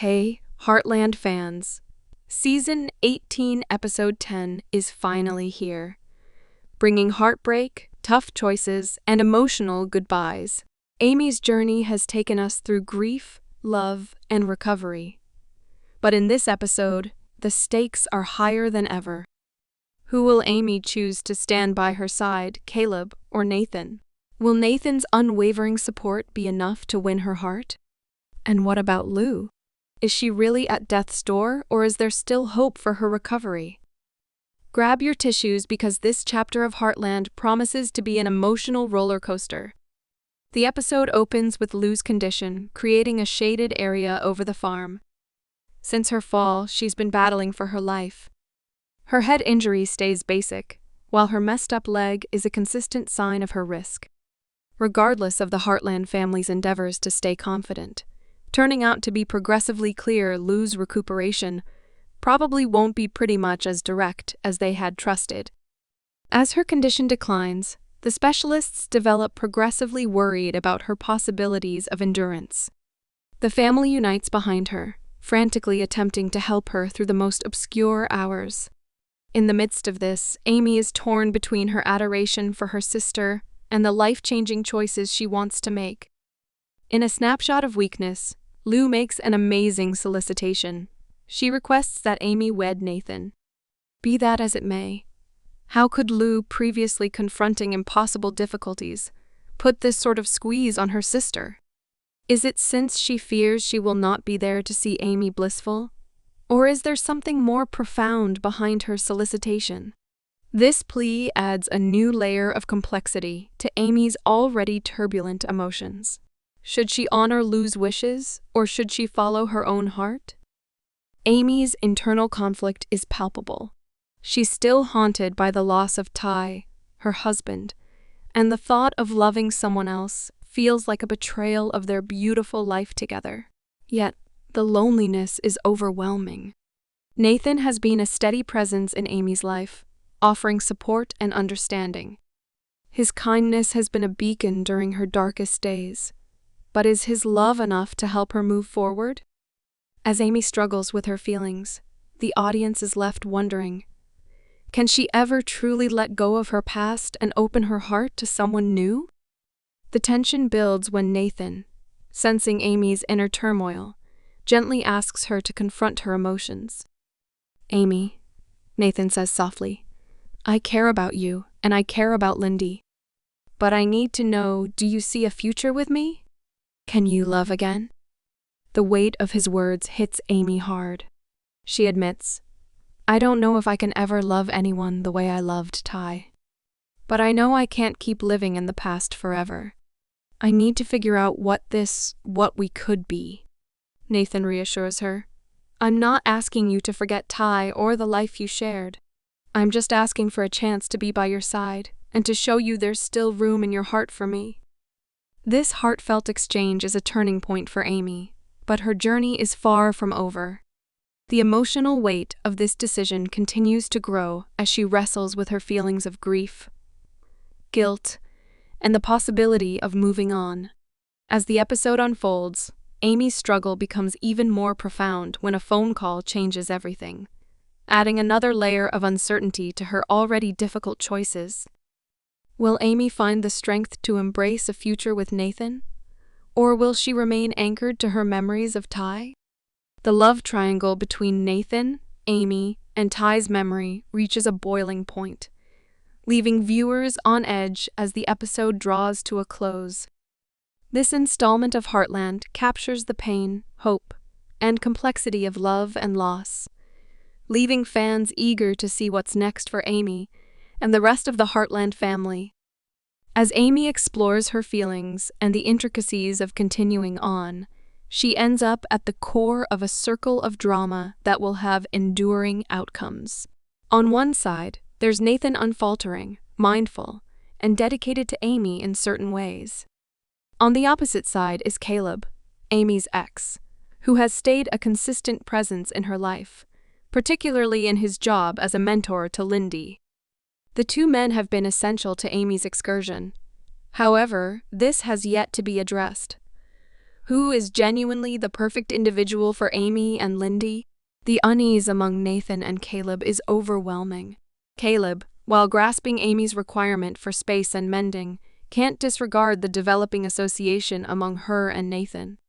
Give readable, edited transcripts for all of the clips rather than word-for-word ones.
Hey, Heartland fans! Season 18, Episode 10 is finally here, bringing heartbreak, tough choices, and emotional goodbyes. Amy's journey has taken us through grief, love, and recovery. But in this episode, the stakes are higher than ever. Who will Amy choose to stand by her side, Caleb or Nathan? Will Nathan's unwavering support be enough to win her heart? And what about Lou? Is she really at death's door, or is there still hope for her recovery? Grab your tissues because this chapter of Heartland promises to be an emotional roller coaster. The episode opens with Lou's condition, creating a shaded area over the farm. Since her fall, she's been battling for her life. Her head injury stays basic, while her messed up leg is a consistent sign of her risk. Regardless of the Heartland family's endeavors to stay confident, turning out to be progressively clear, Lou's recuperation probably won't be pretty much as direct as they had trusted. As her condition declines, the specialists develop progressively worried about her possibilities of endurance. The family unites behind her, frantically attempting to help her through the most obscure hours. In the midst of this, Amy is torn between her adoration for her sister and the life-changing choices she wants to make. In a snapshot of weakness, Lou makes an amazing solicitation. She requests that Amy wed Nathan. Be that as it may, how could Lou, previously confronting impossible difficulties, put this sort of squeeze on her sister? Is it since she fears she will not be there to see Amy blissful? Or is there something more profound behind her solicitation? This plea adds a new layer of complexity to Amy's already turbulent emotions. Should she honor Lou's wishes, or should she follow her own heart? Amy's internal conflict is palpable. She's still haunted by the loss of Ty, her husband, and the thought of loving someone else feels like a betrayal of their beautiful life together. Yet, the loneliness is overwhelming. Nathan has been a steady presence in Amy's life, offering support and understanding. His kindness has been a beacon during her darkest days. But is his love enough to help her move forward? As Amy struggles with her feelings, the audience is left wondering, can she ever truly let go of her past and open her heart to someone new? The tension builds when Nathan, sensing Amy's inner turmoil, gently asks her to confront her emotions. Amy, Nathan says softly, I care about you and I care about Lindy. But I need to know, do you see a future with me? Can you love again? The weight of his words hits Amy hard. She admits, I don't know if I can ever love anyone the way I loved Ty. But I know I can't keep living in the past forever. I need to figure out what we could be. Nathan reassures her, I'm not asking you to forget Ty or the life you shared. I'm just asking for a chance to be by your side and to show you there's still room in your heart for me. This heartfelt exchange is a turning point for Amy, but her journey is far from over. The emotional weight of this decision continues to grow as she wrestles with her feelings of grief, guilt, and the possibility of moving on. As the episode unfolds, Amy's struggle becomes even more profound when a phone call changes everything, adding another layer of uncertainty to her already difficult choices. Will Amy find the strength to embrace a future with Nathan? Or will she remain anchored to her memories of Ty? The love triangle between Nathan, Amy, and Ty's memory reaches a boiling point, leaving viewers on edge as the episode draws to a close. This installment of Heartland captures the pain, hope, and complexity of love and loss, leaving fans eager to see what's next for Amy and the rest of the Heartland family. As Amy explores her feelings and the intricacies of continuing on, she ends up at the core of a circle of drama that will have enduring outcomes. On one side, there's Nathan unfaltering, mindful, and dedicated to Amy in certain ways. On the opposite side is Caleb, Amy's ex, who has stayed a consistent presence in her life, particularly in his job as a mentor to Lindy. The two men have been essential to Amy's excursion. However, this has yet to be addressed. Who is genuinely the perfect individual for Amy and Lindy? The unease among Nathan and Caleb is overwhelming. Caleb, while grasping Amy's requirement for space and mending, can't disregard the developing association among her and Nathan.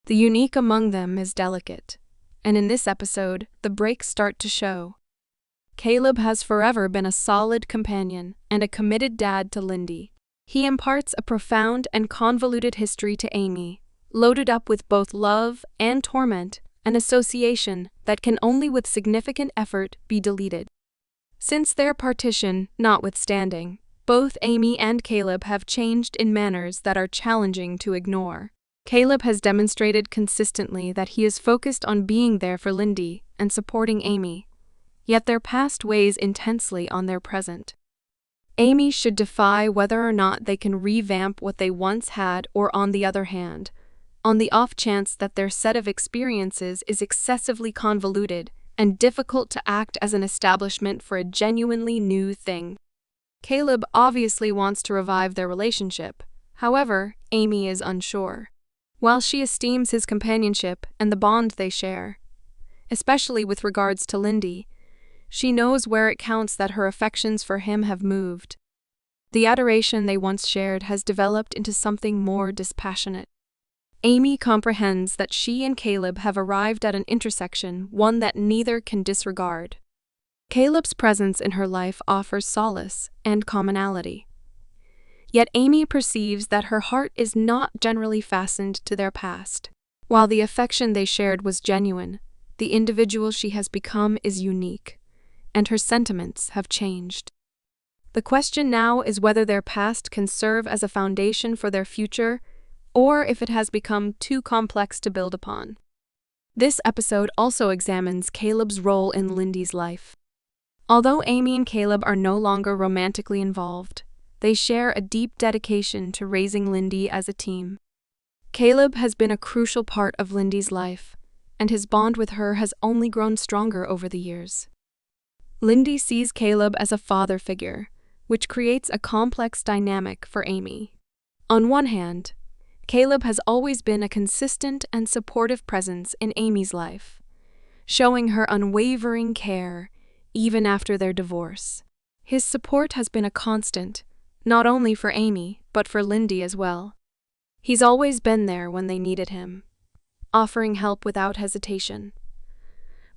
The unique among them is delicate, and in this episode, the breaks start to show. Caleb has forever been a solid companion and a committed dad to Lindy. He imparts a profound and convoluted history to Amy, loaded up with both love and torment, an association that can only with significant effort be deleted. Since their partition notwithstanding, both Amy and Caleb have changed in manners that are challenging to ignore. Caleb has demonstrated consistently that he is focused on being there for Lindy and supporting Amy, yet their past weighs intensely on their present. Amy should defy whether or not they can revamp what they once had, or on the other hand, on the off chance that their set of experiences is excessively convoluted and difficult to act as an establishment for a genuinely new thing. Caleb obviously wants to revive their relationship, however, Amy is unsure. While she esteems his companionship and the bond they share, especially with regards to Lindy, she knows where it counts that her affections for him have moved. The adoration they once shared has developed into something more dispassionate. Amy comprehends that she and Caleb have arrived at an intersection, one that neither can disregard. Caleb's presence in her life offers solace and commonality. Yet Amy perceives that her heart is not generally fastened to their past. While the affection they shared was genuine, the individual she has become is unique, and her sentiments have changed. The question now is whether their past can serve as a foundation for their future, or if it has become too complex to build upon. This episode also examines Caleb's role in Lindy's life. Although Amy and Caleb are no longer romantically involved, they share a deep dedication to raising Lindy as a team. Caleb has been a crucial part of Lindy's life, and his bond with her has only grown stronger over the years. Lindy sees Caleb as a father figure, which creates a complex dynamic for Amy. On one hand, Caleb has always been a consistent and supportive presence in Amy's life, showing her unwavering care even after their divorce. His support has been a constant, not only for Amy, but for Lindy as well. He's always been there when they needed him, offering help without hesitation.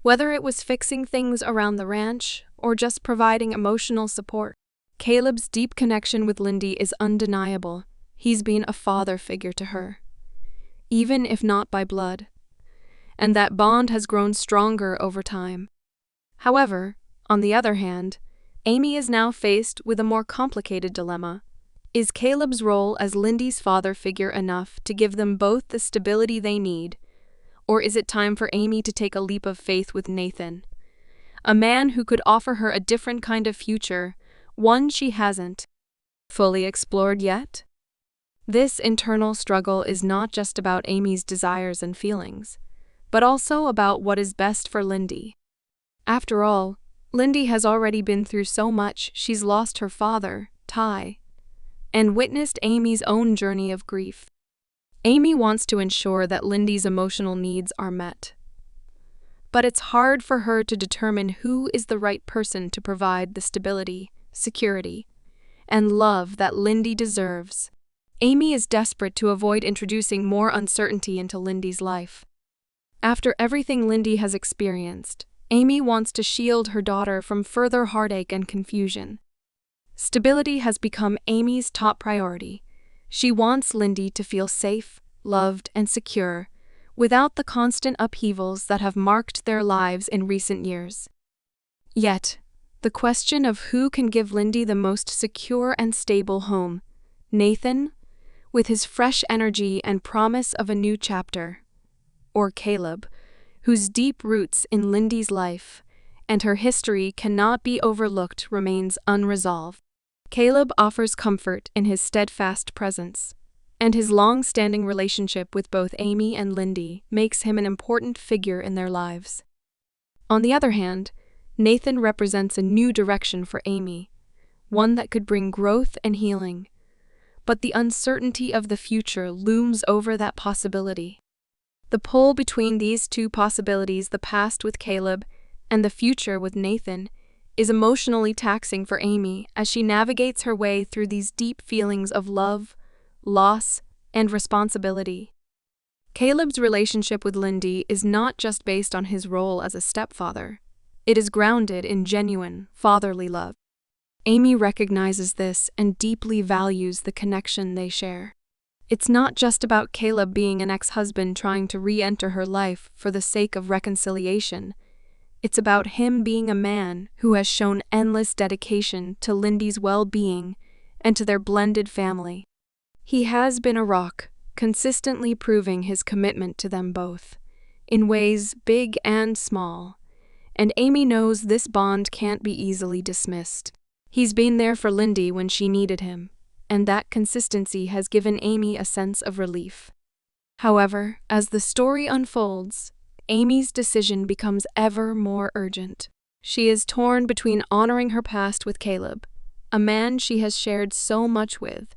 Whether it was fixing things around the ranch or just providing emotional support, Caleb's deep connection with Lindy is undeniable. He's been a father figure to her, even if not by blood, and that bond has grown stronger over time. However, on the other hand, Amy is now faced with a more complicated dilemma. Is Caleb's role as Lindy's father figure enough to give them both the stability they need, or is it time for Amy to take a leap of faith with Nathan, a man who could offer her a different kind of future, one she hasn't fully explored yet? This internal struggle is not just about Amy's desires and feelings, but also about what is best for Lindy. After all, Lindy has already been through so much. She's lost her father, Ty, and witnessed Amy's own journey of grief. Amy wants to ensure that Lindy's emotional needs are met, but it's hard for her to determine who is the right person to provide the stability, security, and love that Lindy deserves. Amy is desperate to avoid introducing more uncertainty into Lindy's life. After everything Lindy has experienced, Amy wants to shield her daughter from further heartache and confusion. Stability has become Amy's top priority. She wants Lindy to feel safe, loved, and secure, without the constant upheavals that have marked their lives in recent years. Yet, the question of who can give Lindy the most secure and stable home, Nathan, with his fresh energy and promise of a new chapter, or Caleb, whose deep roots in Lindy's life and her history cannot be overlooked, remains unresolved. Caleb offers comfort in his steadfast presence, and his long-standing relationship with both Amy and Lindy makes him an important figure in their lives. On the other hand, Nathan represents a new direction for Amy, one that could bring growth and healing, but the uncertainty of the future looms over that possibility. The pull between these two possibilities, the past with Caleb and the future with Nathan, is emotionally taxing for Amy as she navigates her way through these deep feelings of love, loss, and responsibility. Caleb's relationship with Lindy is not just based on his role as a stepfather. It is grounded in genuine, fatherly love. Amy recognizes this and deeply values the connection they share. It's not just about Caleb being an ex-husband trying to re-enter her life for the sake of reconciliation. It's about him being a man who has shown endless dedication to Lindy's well-being and to their blended family. He has been a rock, consistently proving his commitment to them both, in ways big and small, and Amy knows this bond can't be easily dismissed. He's been there for Lindy when she needed him, and that consistency has given Amy a sense of relief. However, as the story unfolds, Amy's decision becomes ever more urgent. She is torn between honoring her past with Caleb, a man she has shared so much with,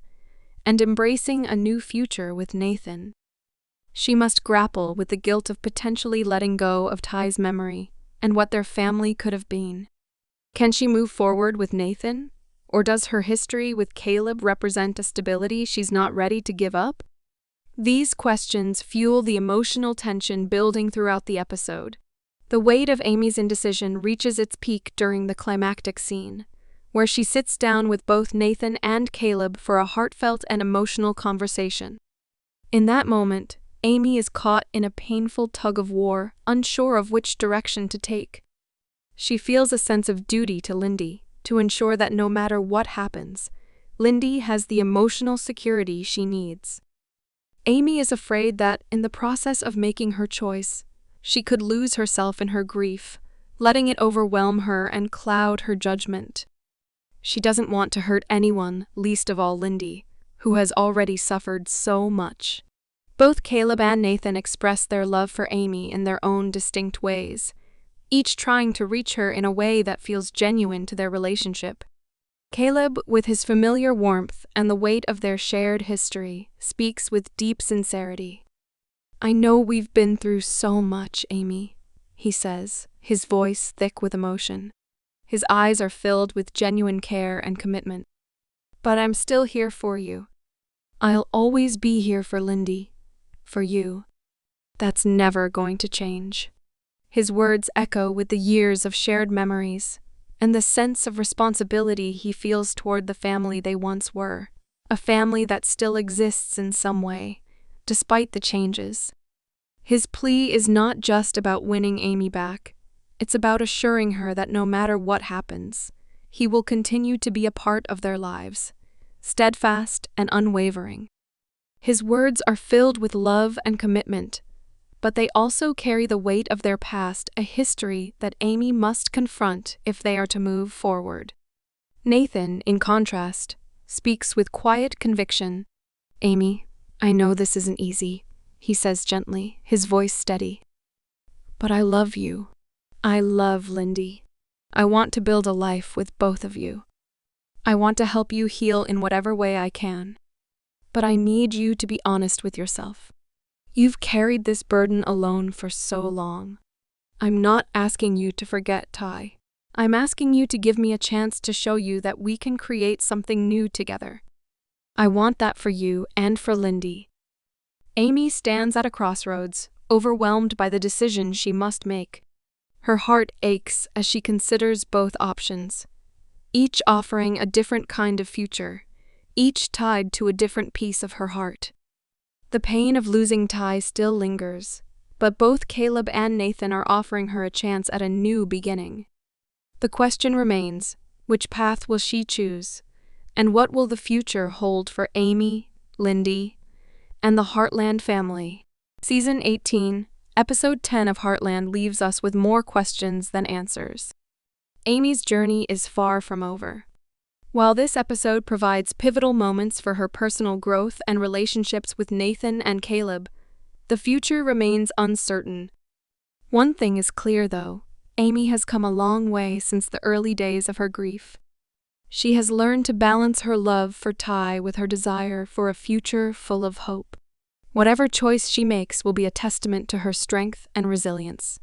and embracing a new future with Nathan. She must grapple with the guilt of potentially letting go of Ty's memory and what their family could have been. Can she move forward with Nathan? Or does her history with Caleb represent a stability she's not ready to give up? These questions fuel the emotional tension building throughout the episode. The weight of Amy's indecision reaches its peak during the climactic scene, where she sits down with both Nathan and Caleb for a heartfelt and emotional conversation. In that moment, Amy is caught in a painful tug-of-war, unsure of which direction to take. She feels a sense of duty to Lindy, to ensure that no matter what happens, Lindy has the emotional security she needs. Amy is afraid that, in the process of making her choice, she could lose herself in her grief, letting it overwhelm her and cloud her judgment. She doesn't want to hurt anyone, least of all Lindy, who has already suffered so much. Both Caleb and Nathan express their love for Amy in their own distinct ways, each trying to reach her in a way that feels genuine to their relationship. Caleb, with his familiar warmth and the weight of their shared history, speaks with deep sincerity. "I know we've been through so much, Amy," he says, his voice thick with emotion. His eyes are filled with genuine care and commitment. "But I'm still here for you. I'll always be here for Lindy, for you. That's never going to change." His words echo with the years of shared memories and the sense of responsibility he feels toward the family they once were, a family that still exists in some way, despite the changes. His plea is not just about winning Amy back, it's about assuring her that no matter what happens, he will continue to be a part of their lives, steadfast and unwavering. His words are filled with love and commitment, but they also carry the weight of their past, a history that Amy must confront if they are to move forward. Nathan, in contrast, speaks with quiet conviction. "Amy, I know this isn't easy," he says gently, his voice steady. "But I love you. I love Lindy. I want to build a life with both of you. I want to help you heal in whatever way I can. But I need you to be honest with yourself. You've carried this burden alone for so long. I'm not asking you to forget Ty. I'm asking you to give me a chance to show you that we can create something new together. I want that for you and for Lindy." Amy stands at a crossroads, overwhelmed by the decision she must make. Her heart aches as she considers both options, each offering a different kind of future, each tied to a different piece of her heart. The pain of losing Ty still lingers, but both Caleb and Nathan are offering her a chance at a new beginning. The question remains, which path will she choose, and what will the future hold for Amy, Lindy, and the Heartland family? Season 18, Episode 10 of Heartland leaves us with more questions than answers. Amy's journey is far from over. While this episode provides pivotal moments for her personal growth and relationships with Nathan and Caleb, the future remains uncertain. One thing is clear, though. Amy has come a long way since the early days of her grief. She has learned to balance her love for Ty with her desire for a future full of hope. Whatever choice she makes will be a testament to her strength and resilience.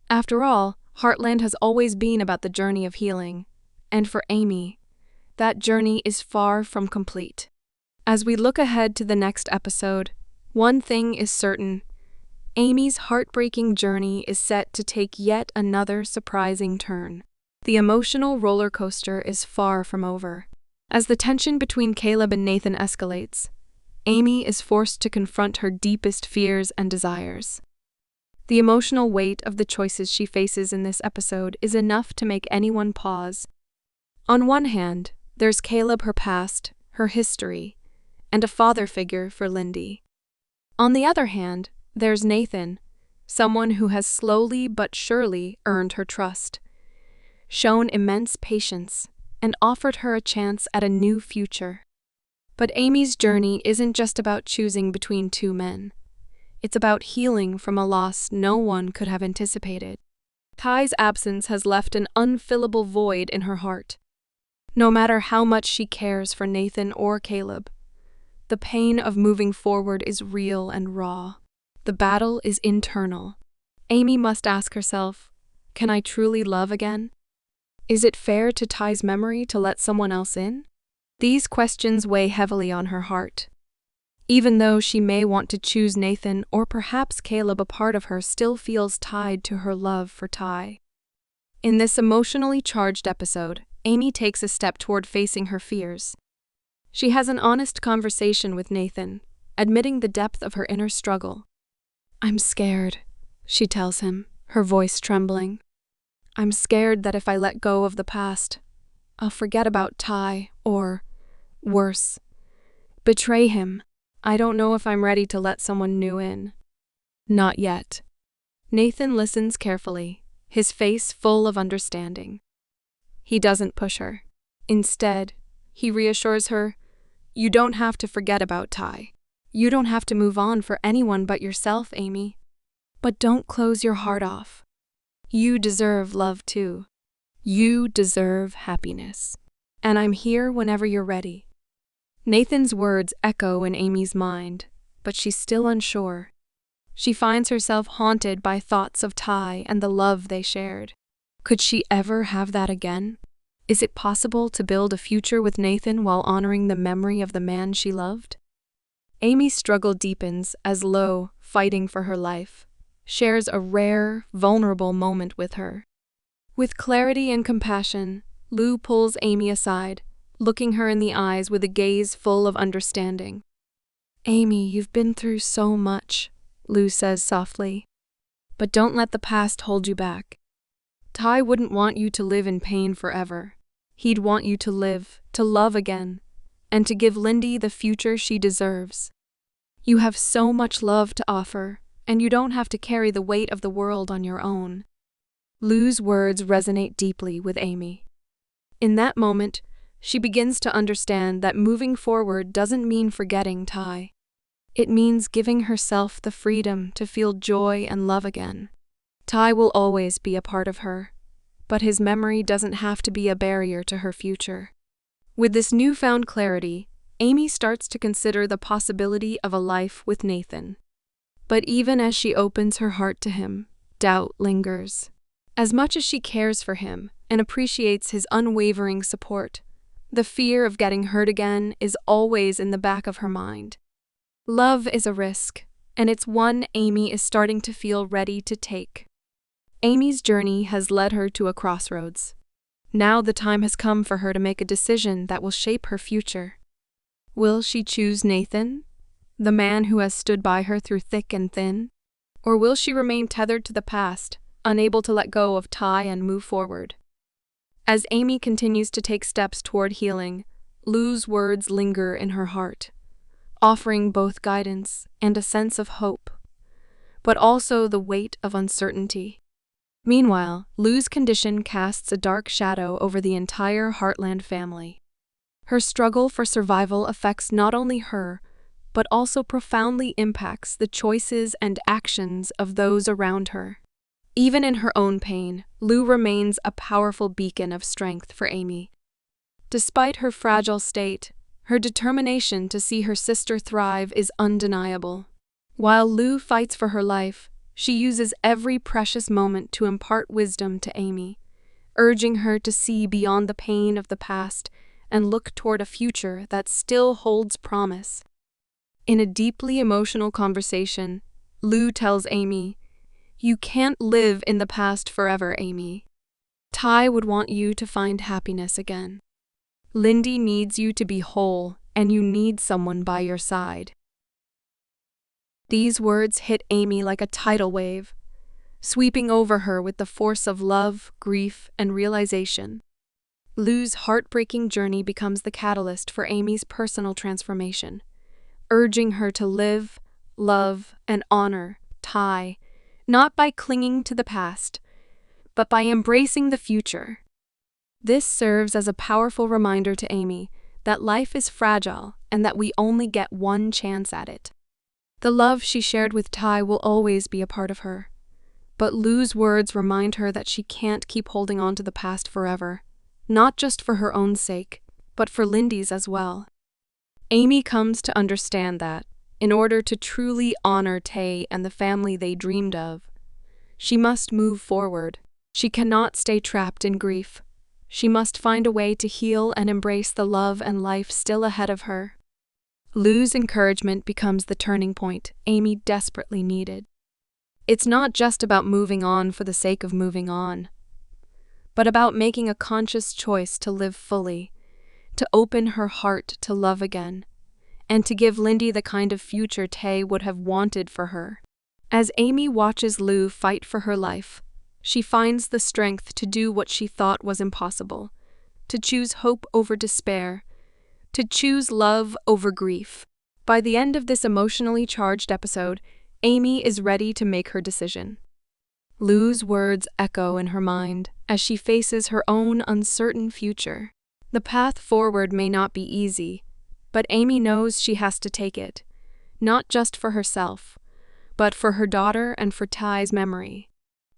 After all, Heartland has always been about the journey of healing, and for Amy, that journey is far from complete. As we look ahead to the next episode, one thing is certain: Amy's heartbreaking journey is set to take yet another surprising turn. The emotional roller coaster is far from over. As the tension between Caleb and Nathan escalates, Amy is forced to confront her deepest fears and desires. The emotional weight of the choices she faces in this episode is enough to make anyone pause. On one hand, there's Caleb, her past, her history, and a father figure for Lindy. On the other hand, there's Nathan, someone who has slowly but surely earned her trust, shown immense patience, and offered her a chance at a new future. But Amy's journey isn't just about choosing between two men. It's about healing from a loss no one could have anticipated. Ty's absence has left an unfillable void in her heart. No matter how much she cares for Nathan or Caleb, the pain of moving forward is real and raw. The battle is internal. Amy must ask herself, can I truly love again? Is it fair to Ty's memory to let someone else in? These questions weigh heavily on her heart. Even though she may want to choose Nathan or perhaps Caleb, a part of her still feels tied to her love for Ty. In this emotionally charged episode, Amy takes a step toward facing her fears. She has an honest conversation with Nathan, admitting the depth of her inner struggle. "I'm scared," she tells him, her voice trembling. "I'm scared that if I let go of the past, I'll forget about Ty or, worse, betray him. I don't know if I'm ready to let someone new in." "Not yet." Nathan listens carefully, his face full of understanding. He doesn't push her. Instead, he reassures her, "You don't have to forget about Ty. You don't have to move on for anyone but yourself, Amy. But don't close your heart off. You deserve love too. You deserve happiness. And I'm here whenever you're ready." Nathan's words echo in Amy's mind, but she's still unsure. She finds herself haunted by thoughts of Ty and the love they shared. Could she ever have that again? Is it possible to build a future with Nathan while honoring the memory of the man she loved? Amy's struggle deepens as Lo, fighting for her life, shares a rare, vulnerable moment with her. With clarity and compassion, Lou pulls Amy aside, looking her in the eyes with a gaze full of understanding. "Amy, you've been through so much," Lou says softly. "But don't let the past hold you back. Ty wouldn't want you to live in pain forever. He'd want you to live, to love again, and to give Lindy the future she deserves. You have so much love to offer, and you don't have to carry the weight of the world on your own." Lou's words resonate deeply with Amy. In that moment, she begins to understand that moving forward doesn't mean forgetting Ty. It means giving herself the freedom to feel joy and love again. Ty will always be a part of her, but his memory doesn't have to be a barrier to her future. With this newfound clarity, Amy starts to consider the possibility of a life with Nathan. But even as she opens her heart to him, doubt lingers. As much as she cares for him and appreciates his unwavering support, the fear of getting hurt again is always in the back of her mind. Love is a risk, and it's one Amy is starting to feel ready to take. Amy's journey has led her to a crossroads. Now the time has come for her to make a decision that will shape her future. Will she choose Nathan, the man who has stood by her through thick and thin? Or will she remain tethered to the past, unable to let go of Ty and move forward? As Amy continues to take steps toward healing, Lou's words linger in her heart, offering both guidance and a sense of hope, but also the weight of uncertainty. Meanwhile, Lou's condition casts a dark shadow over the entire Heartland family. Her struggle for survival affects not only her, but also profoundly impacts the choices and actions of those around her. Even in her own pain, Lou remains a powerful beacon of strength for Amy. Despite her fragile state, her determination to see her sister thrive is undeniable. While Lou fights for her life, she uses every precious moment to impart wisdom to Amy, urging her to see beyond the pain of the past and look toward a future that still holds promise. In a deeply emotional conversation, Lou tells Amy, "You can't live in the past forever, Amy. Ty would want you to find happiness again. Lindy needs you to be whole, and you need someone by your side." These words hit Amy like a tidal wave, sweeping over her with the force of love, grief, and realization. Lou's heartbreaking journey becomes the catalyst for Amy's personal transformation, urging her to live, love, and honor Ty, not by clinging to the past, but by embracing the future. This serves as a powerful reminder to Amy that life is fragile and that we only get one chance at it. The love she shared with Ty will always be a part of her, but Lou's words remind her that she can't keep holding on to the past forever, not just for her own sake, but for Lindy's as well. Amy comes to understand that, in order to truly honor Tay and the family they dreamed of, she must move forward. She cannot stay trapped in grief. She must find a way to heal and embrace the love and life still ahead of her. Lou's encouragement becomes the turning point Amy desperately needed. It's not just about moving on for the sake of moving on, but about making a conscious choice to live fully, to open her heart to love again, and to give Lindy the kind of future Tay would have wanted for her. As Amy watches Lou fight for her life, she finds the strength to do what she thought was impossible, to choose hope over despair, to choose love over grief. By the end of this emotionally charged episode, Amy is ready to make her decision. Lou's words echo in her mind as she faces her own uncertain future. The path forward may not be easy, but Amy knows she has to take it, not just for herself, but for her daughter and for Ty's memory.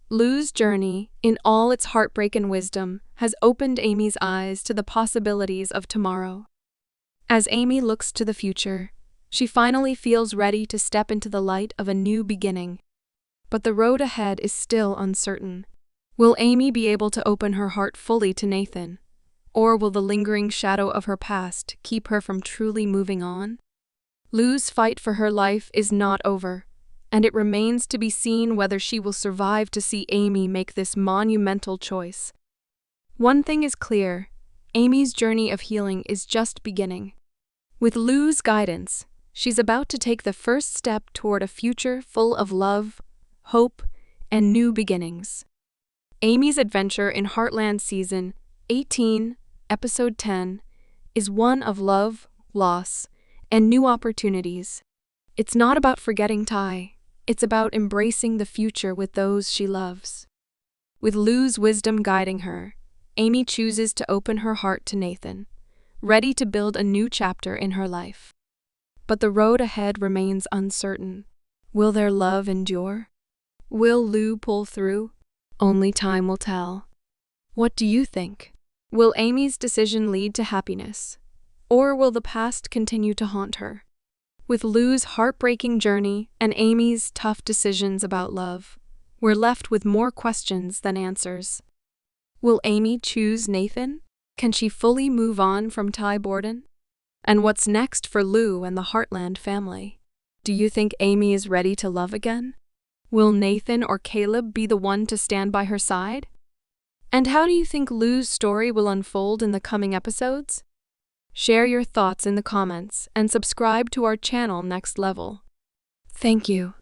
Lou's journey, in all its heartbreak and wisdom, has opened Amy's eyes to the possibilities of tomorrow. As Amy looks to the future, she finally feels ready to step into the light of a new beginning. But the road ahead is still uncertain. Will Amy be able to open her heart fully to Nathan? Or will the lingering shadow of her past keep her from truly moving on? Lou's fight for her life is not over, and it remains to be seen whether she will survive to see Amy make this monumental choice. One thing is clear, Amy's journey of healing is just beginning. With Lou's guidance, she's about to take the first step toward a future full of love, hope, and new beginnings. Amy's adventure in Heartland Season 18, Episode 10, is one of love, loss, and new opportunities. It's not about forgetting Ty. It's about embracing the future with those she loves. With Lou's wisdom guiding her, Amy chooses to open her heart to Nathan, ready to build a new chapter in her life. But the road ahead remains uncertain. Will their love endure? Will Lou pull through? Only time will tell. What do you think? Will Amy's decision lead to happiness? Or will the past continue to haunt her? With Lou's heartbreaking journey and Amy's tough decisions about love, we're left with more questions than answers. Will Amy choose Nathan? Can she fully move on from Ty Borden? And what's next for Lou and the Heartland family? Do you think Amy is ready to love again? Will Nathan or Caleb be the one to stand by her side? And how do you think Lou's story will unfold in the coming episodes? Share your thoughts in the comments and subscribe to our channel Next Level. Thank you.